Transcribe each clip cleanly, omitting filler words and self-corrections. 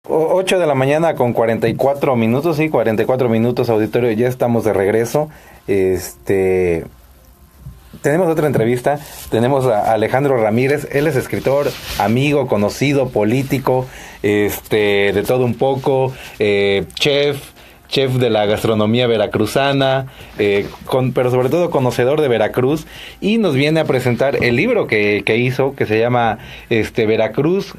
8 de la mañana con 44 minutos, sí, 44 minutos, auditorio, ya estamos de regreso. Tenemos otra entrevista, tenemos a Alejandro Ramírez, él es escritor, amigo, conocido, político, de todo un poco, chef de la gastronomía veracruzana, pero sobre todo conocedor de Veracruz, y nos viene a presentar el libro que hizo, que se llama Veracruz,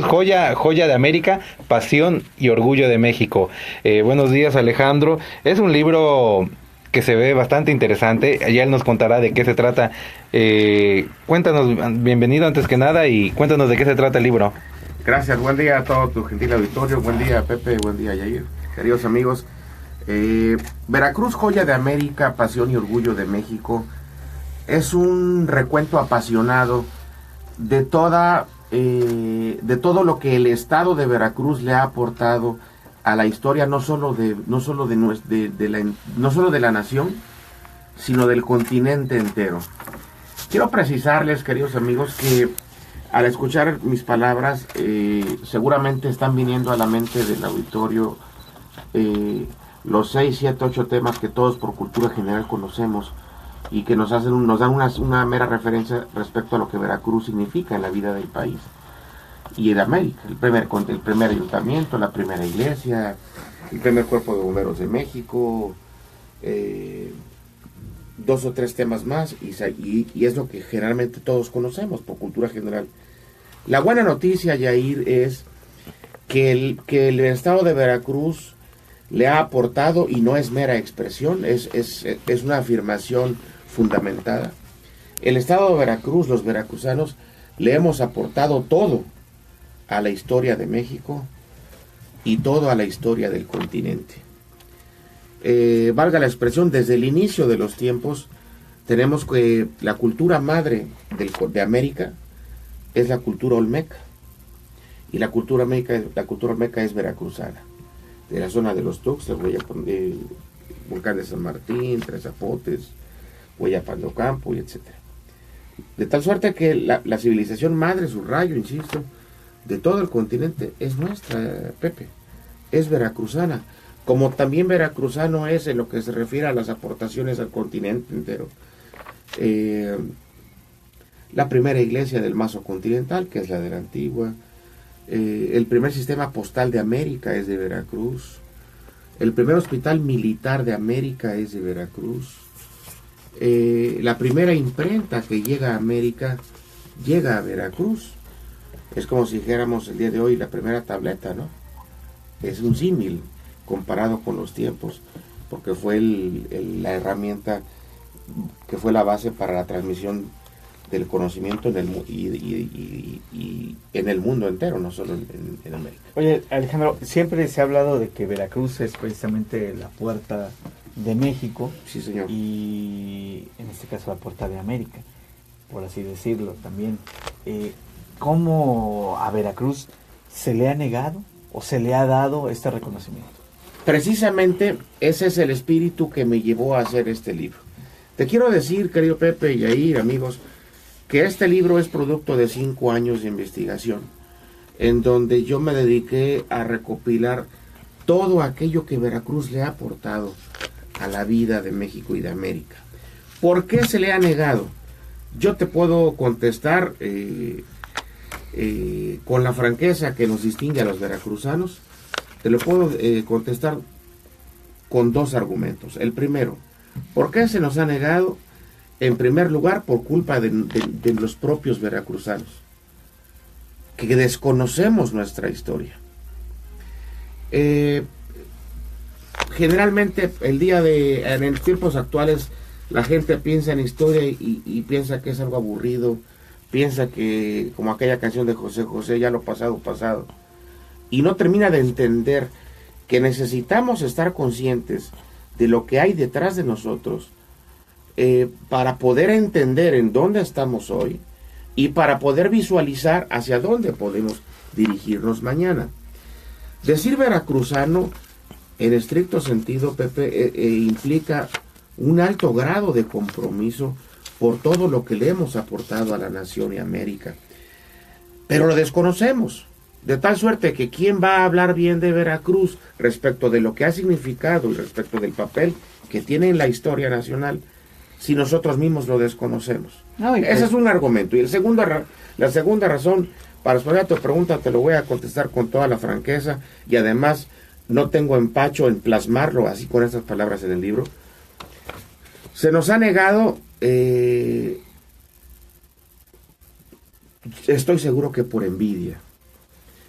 joya de América, pasión y orgullo de México. Buenos días, Alejandro. Es un libro que se ve bastante interesante, ya él nos contará de qué se trata. Cuéntanos, bienvenido antes que nada, y cuéntanos de qué se trata el libro. Gracias, buen día a todo tu gentil auditorio, buen día Pepe, buen día Yair, queridos amigos. Veracruz, joya de América, pasión y orgullo de México, es un recuento apasionado de todo lo que el estado de Veracruz le ha aportado a la historia, no solo de la nación, sino del continente entero. Quiero precisarles, queridos amigos, que al escuchar mis palabras, seguramente están viniendo a la mente del auditorio los 6, 7, 8 temas que todos por cultura general conocemos y que nos dan una mera referencia respecto a lo que Veracruz significa en la vida del país y de América. El primer ayuntamiento, la primera iglesia, el primer cuerpo de bomberos de México, 2 o 3 temas más, y es lo que generalmente todos conocemos por cultura general. La buena noticia, Yair, es que el estado de Veracruz le ha aportado, y no es mera expresión, es una afirmación fundamentada. El estado de Veracruz, los veracruzanos, le hemos aportado todo a la historia de México y todo a la historia del continente. Valga la expresión, desde el inicio de los tiempos tenemos que la cultura madre de América es la cultura olmeca, y la cultura olmeca es veracruzana, de la zona de los Tuxtlas, Volcán de San Martín, Tres Zapotes, Hueyapán de Ocampo, y etc. De tal suerte que la civilización madre, subrayo, insisto, de todo el continente es nuestra, Pepe, es veracruzana, como también veracruzano es en lo que se refiere a las aportaciones al continente entero. La primera iglesia del Mazo Continental, que es la de la Antigua, el primer sistema postal de América es de Veracruz, el primer hospital militar de América es de Veracruz, la primera imprenta que llega a América llega a Veracruz. Es como si dijéramos el día de hoy la primera tableta, ¿no? Es un símil comparado con los tiempos, porque fue la herramienta que fue la base para la transmisión del conocimiento en el mundo entero, no solo en América. Oye, Alejandro, siempre se ha hablado de que Veracruz es precisamente la puerta de México. Sí, señor. Y en este caso la puerta de América, por así decirlo también. ¿Cómo a Veracruz se le ha negado o se le ha dado este reconocimiento? Precisamente ese es el espíritu que me llevó a hacer este libro. Te quiero decir, querido Pepe y Yair, amigos, que este libro es producto de 5 años de investigación, en donde yo me dediqué a recopilar todo aquello que Veracruz le ha aportado a la vida de México y de América. ¿Por qué se le ha negado? Yo te puedo contestar con la franqueza que nos distingue a los veracruzanos. Te lo puedo contestar con 2 argumentos. El primero, ¿por qué se nos ha negado? En primer lugar, por culpa de los propios veracruzanos, que desconocemos nuestra historia. Generalmente, en tiempos actuales, la gente piensa en historia y piensa que es algo aburrido, piensa que, como aquella canción de José José, ya lo pasado, pasado. Y no termina de entender que necesitamos estar conscientes de lo que hay detrás de nosotros para poder entender en dónde estamos hoy y para poder visualizar hacia dónde podemos dirigirnos mañana. Decir veracruzano, en estricto sentido, Pepe, implica un alto grado de compromiso por todo lo que le hemos aportado a la nación y América. Pero lo desconocemos. De tal suerte que quién va a hablar bien de Veracruz respecto de lo que ha significado y respecto del papel que tiene en la historia nacional si nosotros mismos lo desconocemos. Ese es un argumento. Y la segunda razón, para responder a tu pregunta, te lo voy a contestar con toda la franqueza y además no tengo empacho en plasmarlo así con estas palabras en el libro. Se nos ha negado, estoy seguro que por envidia.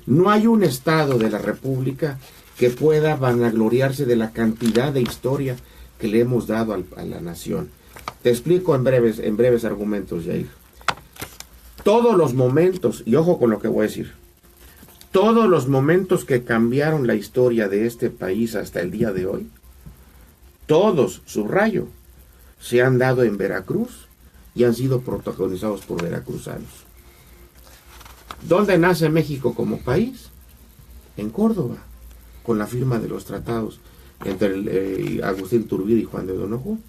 No hay un estado de la República que pueda vanagloriarse de la cantidad de historia que le hemos dado a la nación. Te explico en breves argumentos, Jair. Todos los momentos, y ojo con lo que voy a decir, todos los momentos que cambiaron la historia de este país hasta el día de hoy, todos, subrayo, se han dado en Veracruz y han sido protagonizados por veracruzanos. ¿Dónde nace México como país? En Córdoba, con la firma de los tratados entre Agustín Iturbide y Juan de Donojú.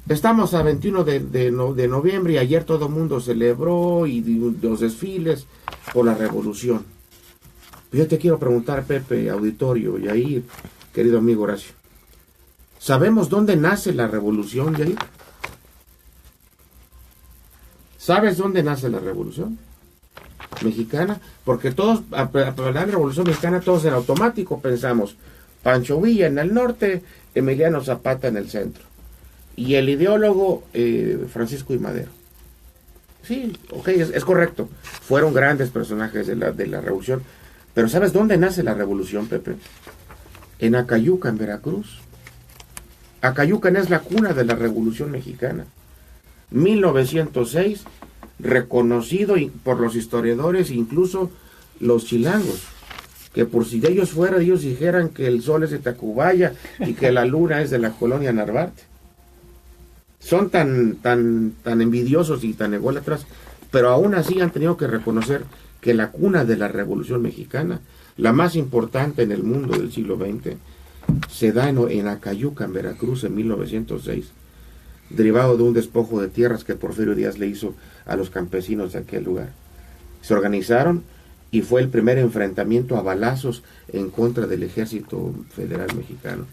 Estamos a 21 de noviembre y ayer todo el mundo celebró y los desfiles por la revolución. Yo te quiero preguntar, Pepe, auditorio, y ahí, querido amigo Horacio, ¿sabemos dónde nace la revolución, Yair? ¿Sabes dónde nace la revolución mexicana? Porque todos, a hablar de revolución mexicana, todos en automático pensamos Pancho Villa en el norte, Emiliano Zapata en el centro. Y el ideólogo Francisco I. Madero. Sí, ok, es correcto. Fueron grandes personajes de la revolución. Pero ¿sabes dónde nace la revolución, Pepe? En Acayucan, en Veracruz. Acayucan es la cuna de la revolución mexicana. 1906, reconocido por los historiadores, incluso los chilangos, que por si de ellos fuera, ellos dijeran que el sol es de Tacubaya y que la luna es de la colonia Narvarte. Son tan envidiosos y tan ególatras, pero aún así han tenido que reconocer que la cuna de la Revolución Mexicana, la más importante en el mundo del siglo XX, se da en Acayucan, Veracruz, en 1906, derivado de un despojo de tierras que Porfirio Díaz le hizo a los campesinos de aquel lugar. Se organizaron y fue el primer enfrentamiento a balazos en contra del ejército federal mexicano.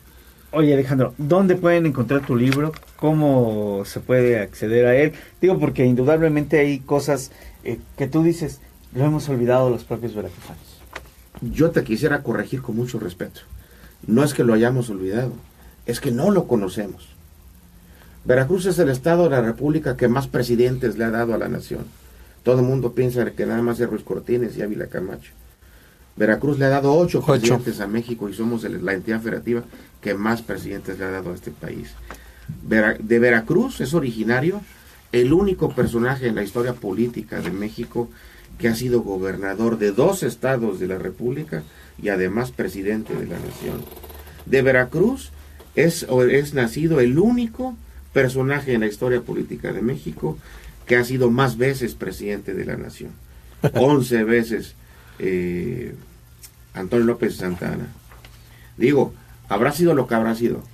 Oye, Alejandro, ¿dónde pueden encontrar tu libro? ¿Cómo se puede acceder a él? Digo, porque indudablemente hay cosas que tú dices, lo hemos olvidado los propios veracruzanos. Yo te quisiera corregir con mucho respeto. No es que lo hayamos olvidado, es que no lo conocemos. Veracruz es el estado de la República que más presidentes le ha dado a la nación. Todo el mundo piensa que nada más es Ruiz Cortines y Ávila Camacho. Veracruz le ha dado 8 presidentes a México y somos la entidad federativa que más presidentes le ha dado a este país. De Veracruz es originario el único personaje en la historia política de México que ha sido gobernador de 2 estados de la República y además presidente de la nación. De Veracruz es nacido el único personaje en la historia política de México que ha sido más veces presidente de la nación. 11 veces Antonio López Santana. Digo, habrá sido lo que habrá sido,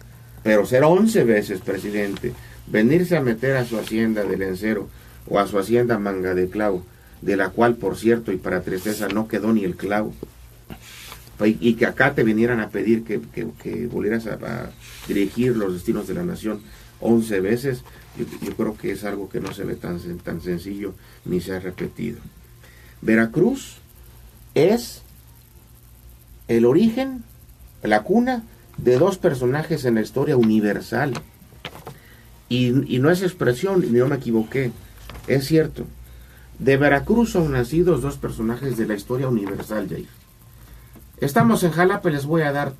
pero ser 11 veces presidente, venirse a meter a su hacienda de Lencero o a su hacienda Manga de Clavo, de la cual, por cierto, y para tristeza, no quedó ni el clavo, y que acá te vinieran a pedir que volvieras a dirigir los destinos de la nación 11 veces, yo creo que es algo que no se ve tan sencillo ni se ha repetido. Veracruz es el origen, la cuna de 2 personajes en la historia universal. Y no es expresión, ni yo me equivoqué, es cierto. De Veracruz son nacidos 2 personajes de la historia universal, Jair. Estamos en Jalapa y les voy a dar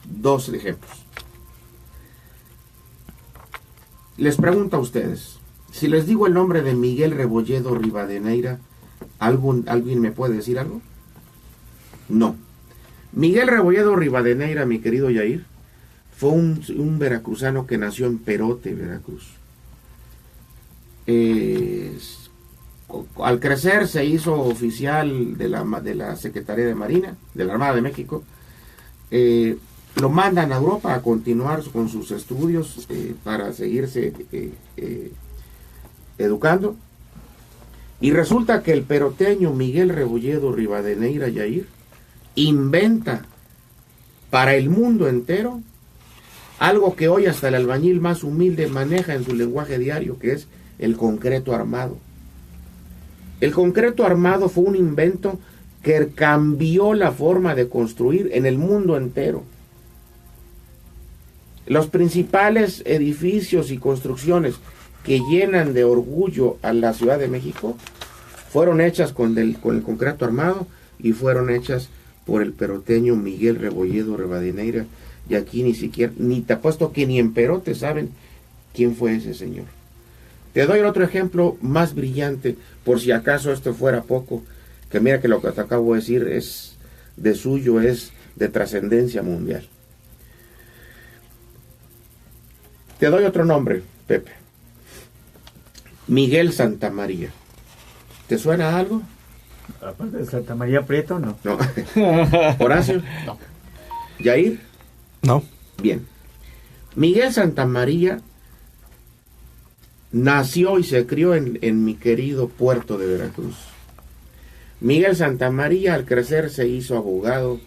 2 ejemplos. Les pregunto a ustedes, si les digo el nombre de Miguel Rebolledo Rivadeneira, ¿alguien me puede decir algo? No. Miguel Rebolledo Rivadeneira, mi querido Yair, fue un veracruzano que nació en Perote, Veracruz. Al crecer se hizo oficial de la Secretaría de Marina, de la Armada de México. Lo mandan a Europa a continuar con sus estudios para seguirse educando. Y resulta que el peroteño Miguel Rebolledo Rivadeneira Yair inventa para el mundo entero algo que hoy hasta el albañil más humilde maneja en su lenguaje diario, que es el concreto armado. El concreto armado fue un invento que cambió la forma de construir en el mundo entero. Los principales edificios y construcciones que llenan de orgullo a la Ciudad de México fueron hechas con el concreto armado y fueron hechas por el peroteño Miguel Rebolledo Rivadeneira. Y aquí ni te apuesto que ni en Perote saben quién fue ese señor. Te doy otro ejemplo más brillante, por si acaso esto fuera poco, que mira que lo que te acabo de decir es de suyo, es de trascendencia mundial. Te doy otro nombre, Pepe. Miguel Santamaría. ¿Te suena algo? Aparte de Santa María Prieto, no. No. ¿Horacio? No. ¿Yair? No. Bien. Miguel Santamaría nació y se crió en mi querido puerto de Veracruz. Miguel Santamaría al crecer se hizo abogado,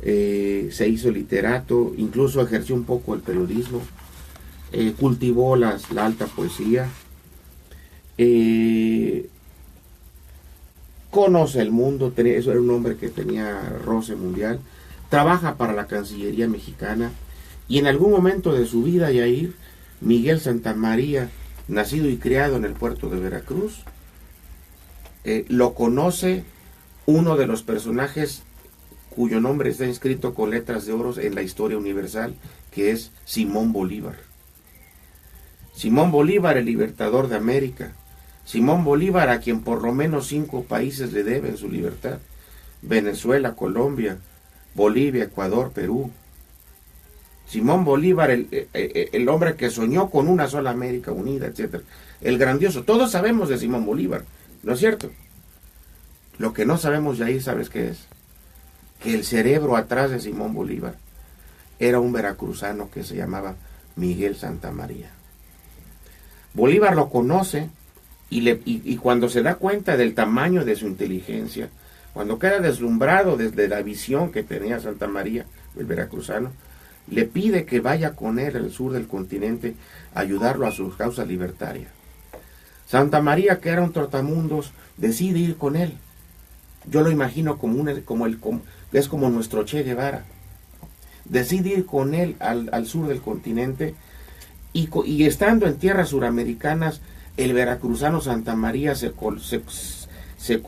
se hizo literato, incluso ejerció un poco el periodismo, cultivó la alta poesía, conoce el mundo, eso era un hombre que tenía roce mundial, trabaja para la Cancillería mexicana y en algún momento de su vida, Yair, Miguel Santamaría, nacido y criado en el puerto de Veracruz, lo conoce uno de los personajes cuyo nombre está inscrito con letras de oro en la historia universal, que es Simón Bolívar. Simón Bolívar, el libertador de América. Simón Bolívar, a quien por lo menos 5 países le deben su libertad: Venezuela, Colombia, Bolivia, Ecuador, Perú. Simón Bolívar, el hombre que soñó con una sola América unida, etc. El grandioso. Todos sabemos de Simón Bolívar, ¿no es cierto? Lo que no sabemos de ahí, ¿sabes qué es? Que el cerebro atrás de Simón Bolívar era un veracruzano que se llamaba Miguel Santamaría. Bolívar lo conoce y cuando se da cuenta del tamaño de su inteligencia, cuando queda deslumbrado desde la visión que tenía Santamaría, el veracruzano, le pide que vaya con él al sur del continente a ayudarlo a su causa libertaria. Santamaría, que era un trotamundos, decide ir con él. Yo lo imagino es como nuestro Che Guevara. Decide ir con él al sur del continente y estando en tierras suramericanas, el veracruzano Santamaría se